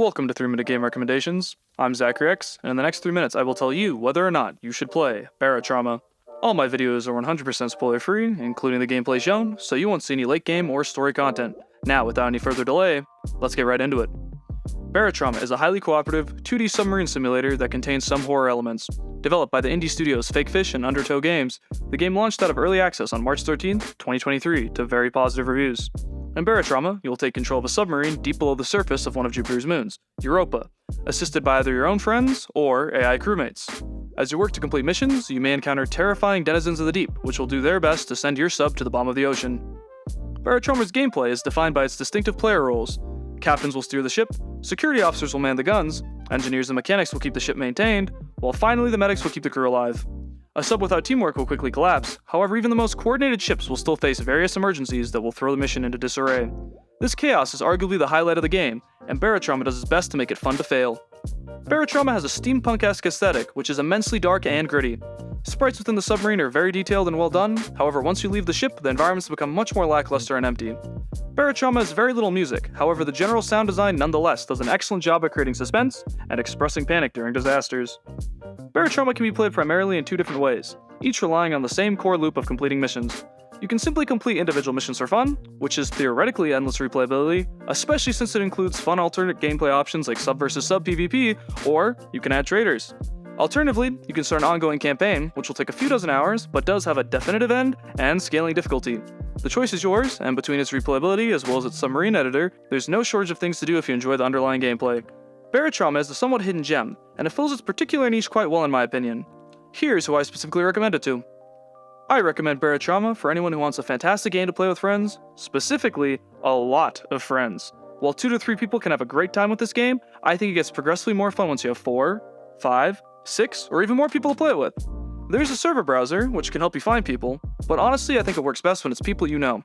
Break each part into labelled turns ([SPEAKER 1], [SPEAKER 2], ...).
[SPEAKER 1] Welcome to 3-Minute Game Recommendations. I'm Zachary X, and in the next 3 minutes I will tell you whether or not you should play Barotrauma. All my videos are 100% spoiler-free, including the gameplay shown, so you won't see any late game or story content. Now, without any further delay, let's get right into it. Barotrauma is a highly cooperative, 2D submarine simulator that contains some horror elements. Developed by the indie studios Fake Fish and Undertow Games, the game launched out of early access on March 13th, 2023, to very positive reviews. In Barotrauma, you will take control of a submarine deep below the surface of one of Jupiter's moons, Europa, assisted by either your own friends or AI crewmates. As you work to complete missions, you may encounter terrifying denizens of the deep, which will do their best to send your sub to the bottom of the ocean. Barotrauma's gameplay is defined by its distinctive player roles. Captains will steer the ship, security officers will man the guns, engineers and mechanics will keep the ship maintained, while finally the medics will keep the crew alive. A sub without teamwork will quickly collapse, however even the most coordinated ships will still face various emergencies that will throw the mission into disarray. This chaos is arguably the highlight of the game, and Barotrauma does its best to make it fun to fail. Barotrauma has a steampunk-esque aesthetic, which is immensely dark and gritty. Sprites within the submarine are very detailed and well done, however once you leave the ship, the environments become much more lackluster and empty. Barotrauma has very little music, however the general sound design nonetheless does an excellent job at creating suspense and expressing panic during disasters. Barotrauma can be played primarily in two different ways, each relying on the same core loop of completing missions. You can simply complete individual missions for fun, which is theoretically endless replayability, especially since it includes fun alternate gameplay options like sub versus sub PvP, or you can add traders. Alternatively, you can start an ongoing campaign, which will take a few dozen hours, but does have a definitive end and scaling difficulty. The choice is yours, and between its replayability as well as its submarine editor, there's no shortage of things to do if you enjoy the underlying gameplay. Barotrauma is a somewhat hidden gem, and it fills its particular niche quite well in my opinion. Here's who I specifically recommend it to. I recommend Barotrauma for anyone who wants a fantastic game to play with friends, specifically, a lot of friends. While 2 to 3 people can have a great time with this game, I think it gets progressively more fun once you have 4, 5, 6, or even more people to play it with. There's a server browser, which can help you find people, but honestly I think it works best when it's people you know.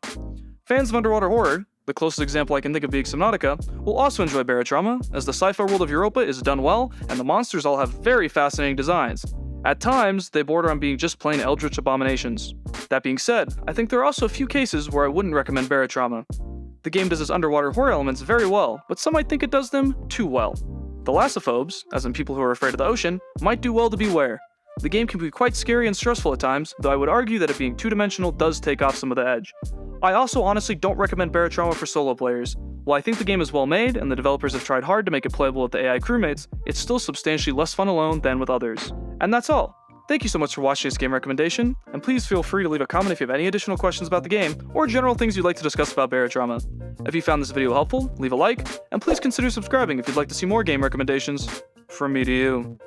[SPEAKER 1] Fans of underwater horror, the closest example I can think of being Subnautica, will also enjoy Barotrauma, as the sci-fi world of Europa is done well, and the monsters all have very fascinating designs. At times, they border on being just plain eldritch abominations. That being said, I think there are also a few cases where I wouldn't recommend Barotrauma. The game does its underwater horror elements very well, but some might think it does them too well. Thalassophobes, as in people who are afraid of the ocean, might do well to beware. The game can be quite scary and stressful at times, though I would argue that it being two-dimensional does take off some of the edge. I also honestly don't recommend Barotrauma for solo players. While I think the game is well made, and the developers have tried hard to make it playable with the AI crewmates, it's still substantially less fun alone than with others. And that's all. Thank you so much for watching this game recommendation, and please feel free to leave a comment if you have any additional questions about the game, or general things you'd like to discuss about Barotrauma. If you found this video helpful, leave a like, and please consider subscribing if you'd like to see more game recommendations from me to you.